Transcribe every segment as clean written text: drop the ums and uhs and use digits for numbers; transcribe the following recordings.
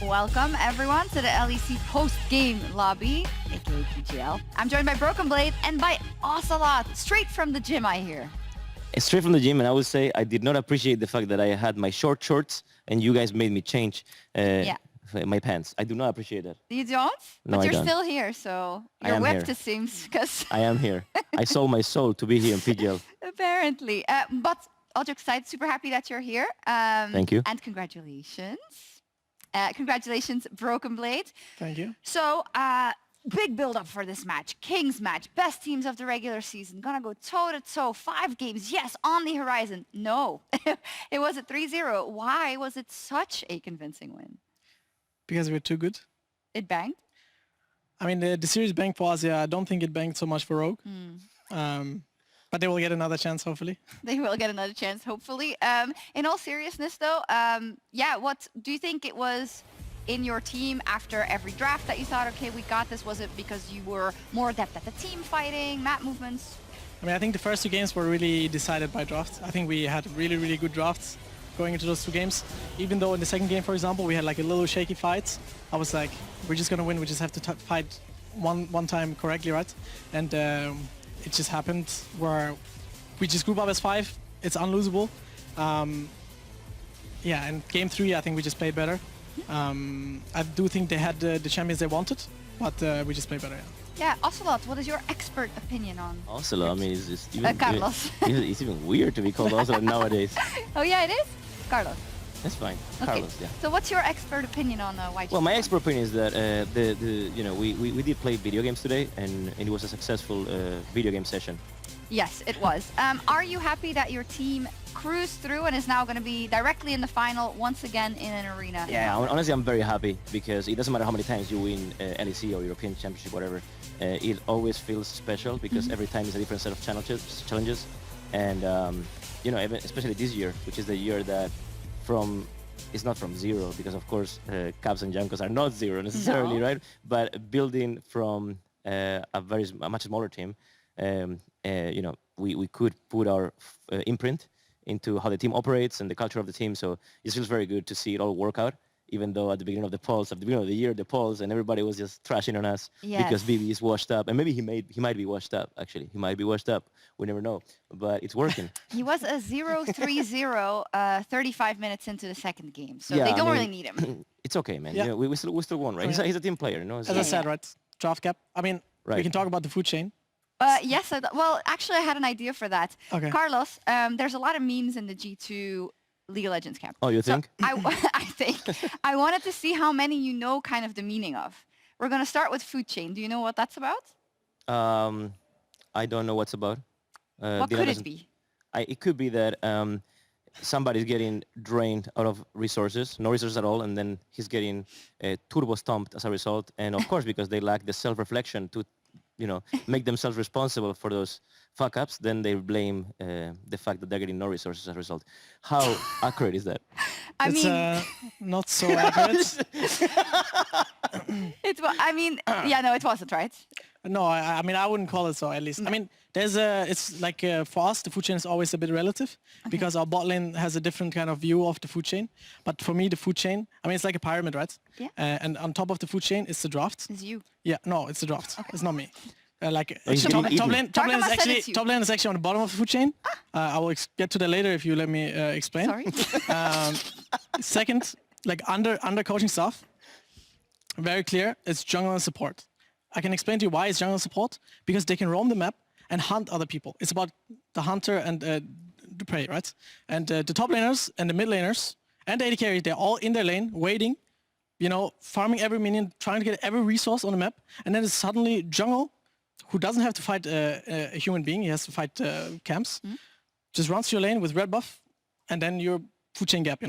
Welcome, everyone, to the LEC post-game lobby, aka PGL. I'm joined by BrokenBlade and by Ocelot, straight from the gym, I hear. Straight from the gym, and I would say I did not appreciate the fact that I had my short shorts and you guys made me change my pants. I do not appreciate that. You don't? No, but I you're don't. still here, so you're whipped, it seems. Cause I am here. I sold my soul to be here in PGL. Apparently. But all jokes aside, super happy that you're here. Thank you. And congratulations. Congratulations, BrokenBlade. Thank you. So, big build-up for this match. Kings match. Best teams of the regular season. Gonna go toe-to-toe. 5 games. Yes, on the horizon. No. It was a 3-0. Why was it such a convincing win? Because we're too good. It banged? I mean, the series banged for us. Yeah, I don't think it banged so much for Rogue. But they will get another chance, hopefully. They will get another chance, hopefully. In all seriousness, though, what do you think it was in your team after every draft that you thought, okay, we got this? Was it because you were more adept at the team fighting, map movements? I mean, I think the first 2 games were really decided by drafts. I think we had really, really good drafts going into those 2 games. Even though in the second game, for example, we had like a little shaky fight, I was like, we're just going to win. We just have to fight one time correctly, right? And it just happened where we just group up as 5. It's unlosable. Yeah, and game 3, I think we just played better. I do think they had the champions they wanted, but we just played better, yeah. Yeah, Ocelot, what is your expert opinion on? Ocelot, I mean, it's even, Carlos. It's even weird to be called Ocelot nowadays. Oh yeah, it is? Carlos. That's fine. Okay. Carlos, yeah. So what's your expert opinion on YG? Well, my expert opinion is that we did play video games today, and it was a successful video game session. Yes, it was. Are you happy that your team cruised through and is now going to be directly in the final once again in an arena? Yeah, honestly, I'm very happy because it doesn't matter how many times you win LEC or European Championship, whatever. It always feels special because every time is a different set of challenges. And, especially this year, which is the year that it's not from zero because, of course, Caps and Jankos are not zero necessarily, right? But building from a much smaller team, we could put our imprint into how the team operates and the culture of the team. So it feels very good to see it all work out, even though at the beginning of the year, the polls, and everybody was just trashing on us because BB is washed up. And maybe he might be washed up, actually. He might be washed up. We never know. But it's working. He was a 0-3-0 35 minutes into the second game. So they don't really need him. It's okay, man. Yeah. We still won, right? He's a team player, you know? As I said, right? Draft cap. I mean, we can talk about the food chain. Yes, well, actually, I had an idea for that. Okay. Carlos, there's a lot of memes in the G2 League of Legends camp. Oh, you think? So I think. I wanted to see how many you know kind of the meaning of. We're going to start with food chain. Do you know what that's about? I don't know what's about. What could it be? It could be that somebody's getting drained out of resources, no resources at all, and then he's getting turbo stomped as a result. And of course, because they lack the self-reflection to make themselves responsible for those fuck-ups, then they blame the fact that they're getting no resources as a result. How accurate is that? It's not so accurate. It wasn't, right? No, I mean, I wouldn't call it so, at least. I mean, it's like, for us, the food chain is always a bit relative because our bot lane has a different kind of view of the food chain. But for me, the food chain, I mean, it's like a pyramid, right? Yeah. And on top of the food chain is the draft. It's you. Yeah, no, it's the draft. Okay. It's not me. Top lane is actually on the bottom of the food chain. I will get to that later if you let me explain. Sorry. Second, like under coaching staff, very clear, it's jungle and support. I can explain to you why it's jungle and support, because they can roam the map and hunt other people. It's about the hunter and the prey, right? And the top laners and the mid laners and the AD carry, they're all in their lane, waiting, farming every minion, trying to get every resource on the map. And then it's suddenly jungle, who doesn't have to fight a human being, he has to fight camps, just runs to your lane with red buff, and then your food chain gap,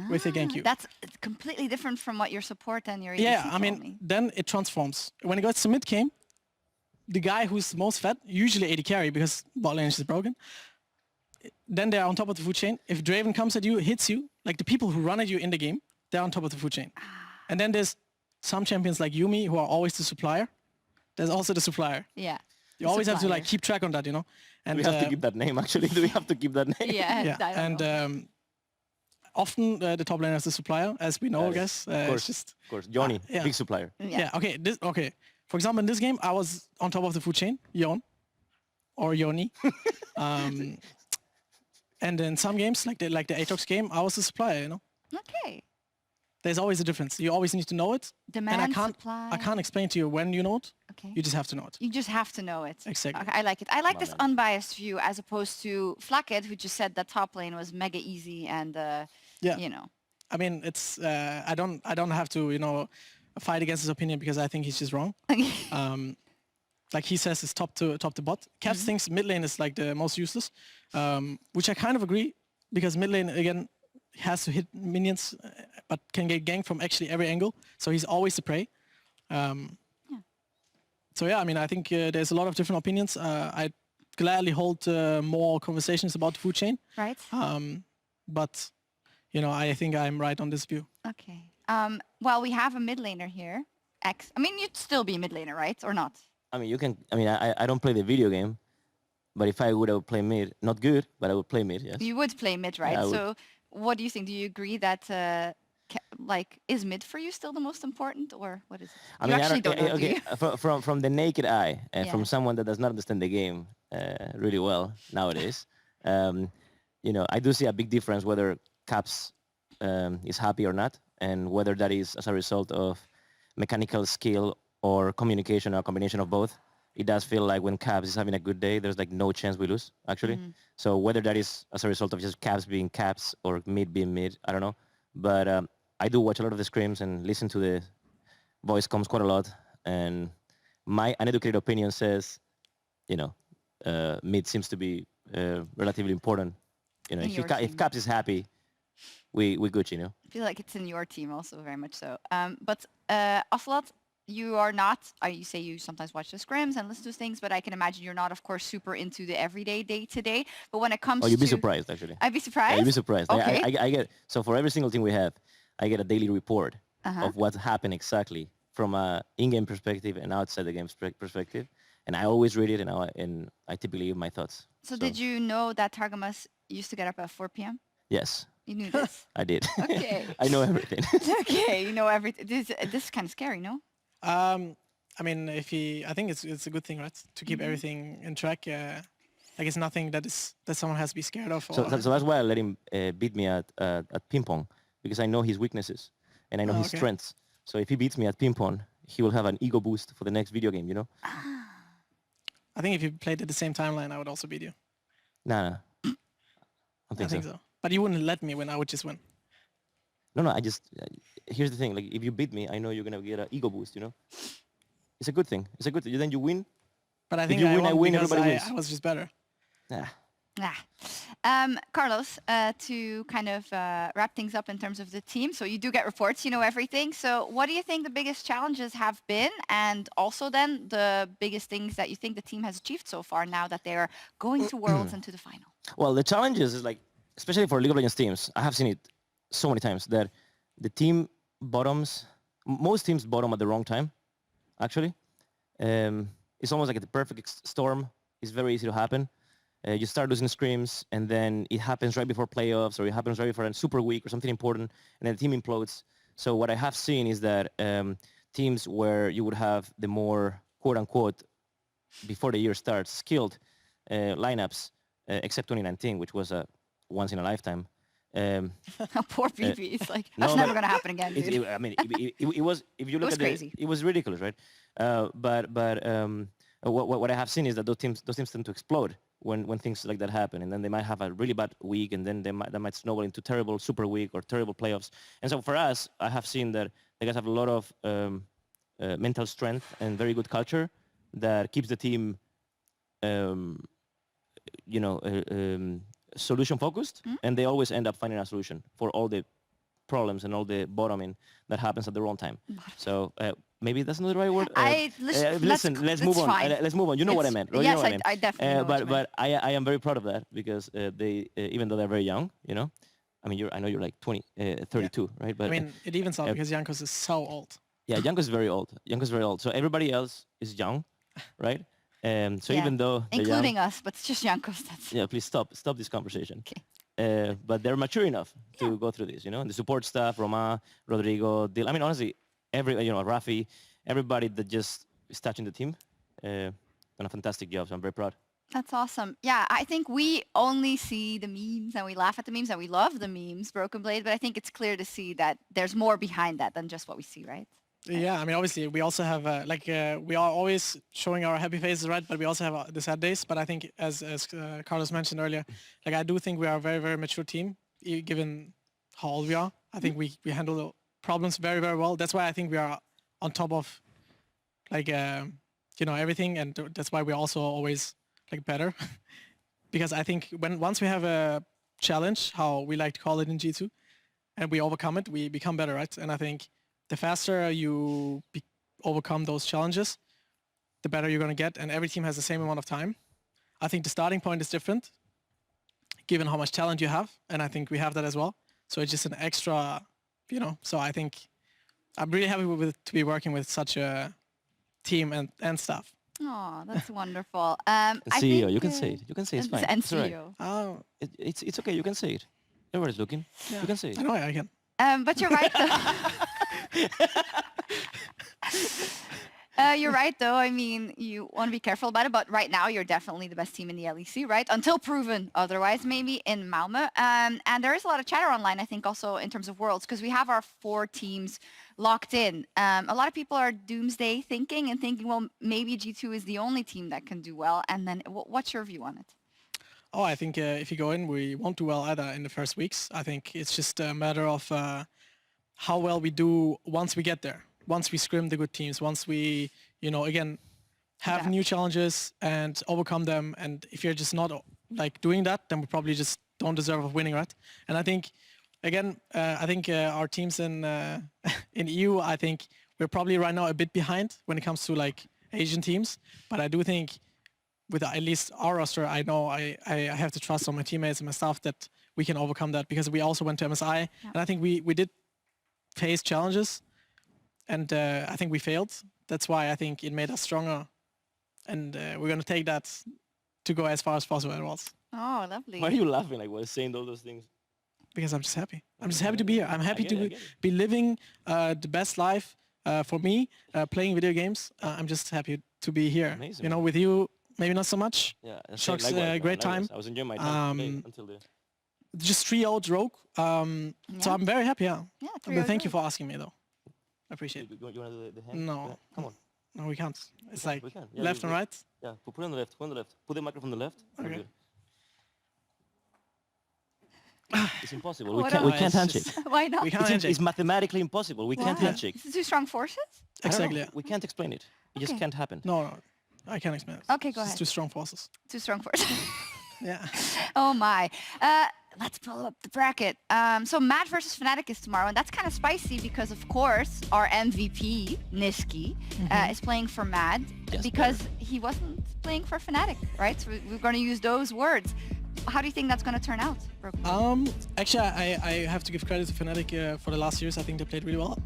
with a gank you. That's completely different from what your support and your ADC Yeah, I told me. mean, then it transforms. When it gets to mid game, the guy who's most fed, usually AD carry because bot lane is broken, then they're on top of the food chain. If Draven comes at you, hits you, like the people who run at you in the game, they're on top of the food chain. And then there's some champions like Yumi who are always the supplier. There's also the supplier. Yeah. You always have to like keep track on that, And we have to keep that name, actually. Do we have to keep that name? Yeah. And often the top laner is the supplier, as we know, I guess. Of It's course, just of course. Johnny, yeah. big supplier. yeah. Okay. For example, in this game, I was on top of the food chain, Yon or Yoni. And in some games, like the Atox game, I was the supplier. You know, Okay. there's always a difference. You always need to know it. Demand, and supply. I can't explain to you when you know it. Okay. You just have to know it. You just have to know it. Exactly. Okay, I like it. I like this unbiased view as opposed to Flacket, who just said that top lane was mega easy and, Yeah. you know. I mean, it's I don't have to fight against his opinion because I think he's just wrong. Like he says, it's top to bot. Caps thinks mid lane is like the most useless, which I kind of agree because mid lane again has to hit minions, but can get ganked from actually every angle. So he's always the prey. So yeah, I mean, I think there's a lot of different opinions. I gladly hold more conversations about the food chain. Right. But I think I'm right on this view. Okay. Well, we have a mid laner here. X. I mean, you'd still be a mid laner, right? Or not? I mean, you can. I mean, I don't play the video game, but if I would play mid, not good, but I would play mid. Yes. You would play mid, right? Yeah, I would. So, what do you think? Do you agree that is mid for you still the most important, or what is it? I You mean, actually don't know, do okay, you? from the naked eye, Yeah. from someone that does not understand the game really well nowadays, I do see a big difference whether Caps is happy or not, and whether that is as a result of mechanical skill or communication or a combination of both. It does feel like when Caps is having a good day, there's like no chance we lose, actually. So whether that is as a result of just Caps being Caps or mid being mid, I don't know. But I do watch a lot of the scrims and listen to the voice comms quite a lot. And my uneducated opinion says, mid seems to be relatively important. In If your team. Caps is happy, we good, I feel like it's in your team also, very much so. But Ocelot, you are not, you say you sometimes watch the scrims and listen to things, but I can imagine you're not, of course, super into the everyday day-to-day. But when it comes Oh, you'd be to... surprised, actually. I'd be surprised? Yeah, you'd be surprised. Okay. I get, so for every single thing we have, I get a daily report of what's happened exactly from a in-game perspective and outside the game perspective. And I always read it, and I typically give my thoughts. So did you know that Targamas used to get up at 4 p.m.? Yes. You knew this? I did. Okay. I know everything. Okay, you know everything. This is kind of scary, no? I mean, I think it's a good thing, right? To keep everything in track. Like it's nothing that someone has to be scared of. So that's why I let him beat me at ping pong, because I know his weaknesses and I know his strengths. So if he beats me at ping pong, he will have an ego boost for the next video game, I think if you played at the same timeline, I would also beat you. Nah. I I think so. But you wouldn't let me win. I would just win. No, I just, here's the thing. Like, if you beat me, I know you're going to get an ego boost, It's a good thing. It's a good thing. Then you win. But I think you I win, I won win, because everybody wins. I was just better. Nah. Carlos, to kind of wrap things up in terms of the team. So you do get reports, you know everything. So what do you think the biggest challenges have been? And also then the biggest things that you think the team has achieved so far now that they're going to Worlds and to the final? Well, the challenges is like, especially for League of Legends teams, I have seen it so many times that the team bottoms, most teams bottom at the wrong time, actually. It's almost like the perfect storm. It's very easy to happen. You start losing scrims, and then it happens right before playoffs, or it happens right before a super week or something important, and then the team implodes. So what I have seen is that teams where you would have the more quote-unquote, before the year starts, skilled lineups, except 2019, which was a once in a lifetime. Poor BB. It's like, that's never going to happen again, dude. It was, if you look was at crazy. it was ridiculous, right? But what I have seen is that those teams tend to explode when things like that happen, and then they might have a really bad week, and then that might snowball into terrible super week or terrible playoffs. And so for us, I have seen that the guys have a lot of mental strength and very good culture that keeps the team, solution focused, and they always end up finding a solution for all the problems and all the bottoming that happens at the wrong time. So maybe that's not the right word. Listen, let's move on. Let's move on. You know what I meant. Yes, you know what I meant. I definitely know what you meant. But I am very proud of that because they, even though they're very young, I mean, I know you're like 32, right? But I mean, it evens out because Jankos is so old. Yeah, Jankos is very old. Jankos is very old. So everybody else is young, right? So even though including us, but it's just Jankos. Yeah, please stop this conversation. Okay. but they're mature enough to go through this, and the support staff, Roma, Rodrigo, Dil. I mean, honestly, Rafi, everybody that just is touching the team, done a fantastic job. So I'm very proud. That's awesome. Yeah, I think we only see the memes and we laugh at the memes and we love the memes, BrokenBlade, but I think it's clear to see that there's more behind that than just what we see, right? Yeah, I mean, obviously, we also have, we are always showing our happy faces, right? But we also have the sad days. But I think, as Carlos mentioned earlier, I do think we are a very, very mature team, given how old we are. I think we handle the problems very, very well. That's why I think we are on top of, everything. And that's why we're also always, better. Because I think once we have a challenge, how we like to call it in G2, and we overcome it, we become better, right? And I think the faster you overcome those challenges, the better you're going to get. And every team has the same amount of time. I think the starting point is different, given how much talent you have. And I think we have that as well. So it's just an extra, So I think I'm really happy to be working with such a team and staff. Oh, that's wonderful. CEO, you can say it. You can say it's fine. And It's all right. CEO. Oh, It's okay. You can say it. Everybody's looking. yeah. You can say it. I know I can. But you're right, though. You're right, though. I mean, you want to be careful about it, but right now you're definitely the best team in the LEC, right? Until proven otherwise, maybe in Malmö. And there is a lot of chatter online, I think, also in terms of Worlds, because we have our 4 teams locked in. A lot of people are doomsday thinking, well, maybe G2 is the only team that can do well. And then what's your view on it? Oh, I think if you go in, we won't do well either in the first weeks. I think it's just a matter of how well we do once we get there. Once we scrim the good teams, once we, again, have new challenges and overcome them. And if you're just not doing that, then we probably just don't deserve of winning, right? And I think, again, our teams in in EU, I think we're probably right now a bit behind when it comes to Asian teams. But I do think with at least our roster, I know I have to trust on my teammates and my staff that we can overcome that, because we also went to MSI. And I think we did face challenges. And I think we failed. That's why I think it made us stronger. And we're going to take that to go as far as possible at Worlds. Oh, lovely. Why are you laughing while saying all those things? Because I'm just happy. I'm just happy to be here. I'm happy to be living the best life for me, playing video games. I'm just happy to be here. Amazing. With you, maybe not so much. Yeah, Shock's a great time. I was enjoying my time today until the... Just 3-0 Rogue. So I'm very happy, yeah. But thank you for asking me, though. I appreciate it. You want to do the hand? No. Yeah. Come on. No, we can't. It's We can. Yeah, left and right. Yeah, put it on the left. Put on the left. Put the microphone on the left. Okay. It's impossible. What We can't handshake. Why not? We can't handshake. It's mathematically impossible. We can't handshake. Is it too strong forces? I don't know. Exactly. Yeah. We can't explain it. It just can't happen. No, I can't explain it. Okay, go It's ahead. too strong forces. Too strong forces. Yeah. Oh my. Let's pull up the bracket. So Mad versus Fnatic is tomorrow, and that's kind of spicy because, of course, our MVP, Niski, is playing for Mad because he wasn't playing for Fnatic, right? So we're going to use those words. How do you think that's going to turn out, Broken? Actually, I have to give credit to Fnatic for the last years. I think they played really well.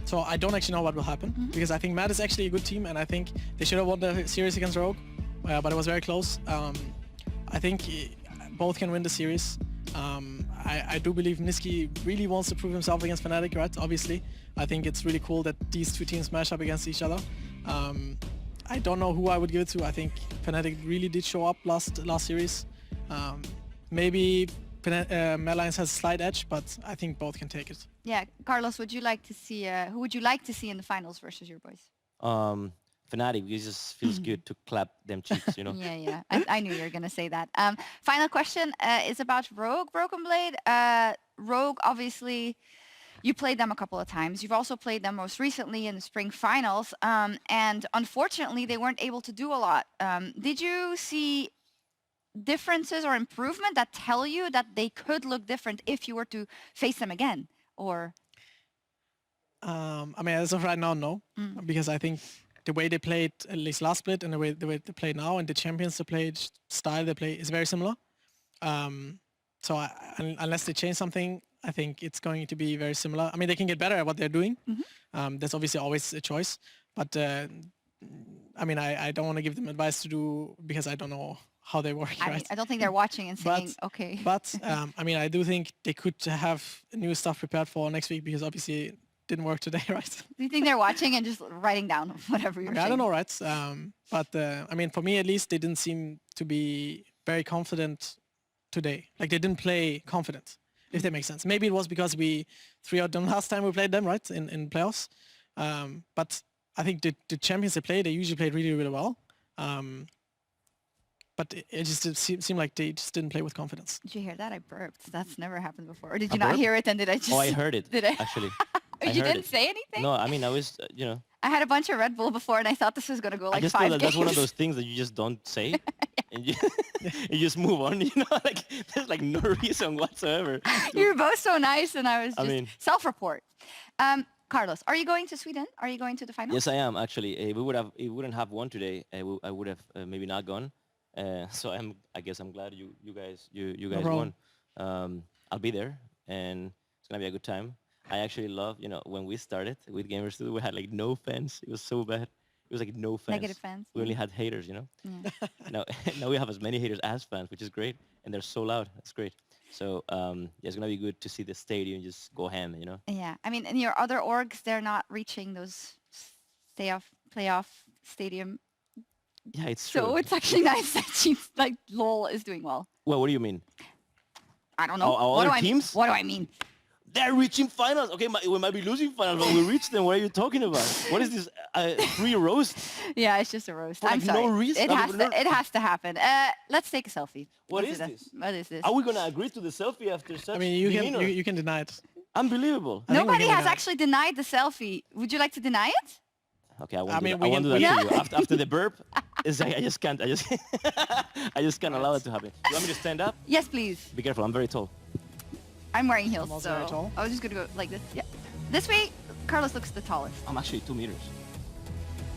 So I don't actually know what will happen because I think Mad is actually a good team, and I think they should have won the series against Rogue, but it was very close. I think both can win the series. I do believe Niski really wants to prove himself against Fnatic, right? Obviously. I think it's really cool that these two teams smash up against each other. I don't know who I would give it to. I think Fnatic really did show up last series. Maybe Mad Lions has a slight edge, but I think both can take it. Yeah, Carlos, would you like to see? Who would you like to see in the finals versus your boys? Fnatic, it just feels good to clap them cheeks, Yeah. I knew you were going to say that. Final question is about Rogue, BrokenBlade. Rogue, obviously, you played them a couple of times. You've also played them most recently in the spring finals. And unfortunately, they weren't able to do a lot. Did you see differences or improvement that tell you that they could look different if you were to face them again? Or I mean, as of right now, no. Because I think the way they played at least last split and the way they play now and the champions they play, style they play is very similar. So unless they change something, I think it's going to be very similar. I mean, they can get better at what they're doing. That's obviously always a choice. But I mean, I don't want to give them advice to do because I don't know how they work, I, right? I don't think they're watching and saying, okay. But I mean, I do think they could have new stuff prepared for next week because obviously it didn't work today, right? Do you think they're watching and just writing down whatever you're I saying? don't know, right? But I mean, for me at least, they didn't seem to be very confident today. Like they didn't play confident, if that makes sense. Maybe it was because we 3-0 them last time we played them, right, in playoffs. But I think the champions they play, they usually played really, really well. But it just seemed like they just didn't play with confidence. Did you hear that? I burped. That's never happened before. Or did you A not burp? hear it? And did I just? Oh, I heard it. Did I? Actually, You I heard didn't it. say anything? No, I mean I was, I had a bunch of Red Bull before, and I thought this was gonna go I like just 5 feel that games. that's one of those things that you just don't say, and you just move on. You know, like there's like no reason whatsoever. You were both so nice, and I was just mean- self-report. Carlos, are you going to Sweden? Are you going to the final? Yes, I am actually. We wouldn't have won today. I would have maybe not gone. So I guess I'm glad you guys problem. won. I'll be there, and it's gonna be a good time. I actually love, when we started with Gamers 2, we had like no fans. It was so bad. It was like no fans. Negative fans. We only had haters, now we have as many haters as fans, which is great, and they're so loud. That's great. So yeah, it's gonna be good to see the stadium just go ham, Yeah, I mean, in your other orgs, they're not reaching those playoff stadium. Yeah, it's So true. it's actually nice that she's like LOL is doing well. Well, what do you mean? I don't know. Our What other do I mean? teams? What do I mean? They're reaching finals. Okay, we might be losing finals, but we reached them. What are you talking about? What is this free roast? Yeah, it's just a roast. For, I'm like, sorry. no reason? It has to happen. Let's take a selfie. What Let's is do that. this? What is this? Are we gonna agree to the selfie after such I mean, you demeanor? can deny it. Unbelievable. I think we Nobody can has deny it. actually denied the selfie. Would you like to deny it? Okay, I won't mean, do that. I we won't do can- that we to you. After the burp, it's like, I just can't. I just can't allow it to happen. You want me to stand up? Yes, please. Be careful. I'm very tall. I'm wearing heels, I'm also so very tall. I was just gonna go like this. Yeah. This way, Carlos looks the tallest. I'm actually 2 meters.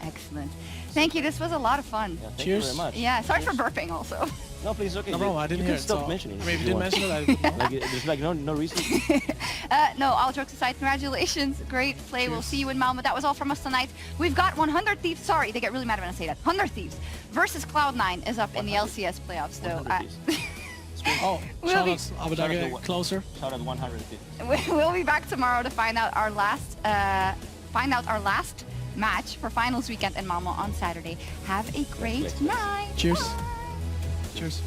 Excellent. Thank you. This was a lot of fun. Yeah, thank Cheers. you very much. Yeah. Sorry for Cheers. burping also. No, please. Okay. No problem, I didn't you hear can it. stop so mentioning. I mean, if you you didn't want. mention it, I didn't know. There's like no reason. No, all jokes aside, congratulations. Great play. We'll see you in Malmo. That was all from us tonight. We've got 100 Thieves. Sorry, they get really mad when I say that. 100 Thieves versus Cloud9 is up in the 100. LCS playoffs. So 100 thieves. Oh, We'll shout be- out Abu Shout out Dhabi to- closer. Shout out 150. we'll be back tomorrow to find out our last match for finals weekend in Malmo on Saturday. Have a great night. Cheers. Bye. Cheers.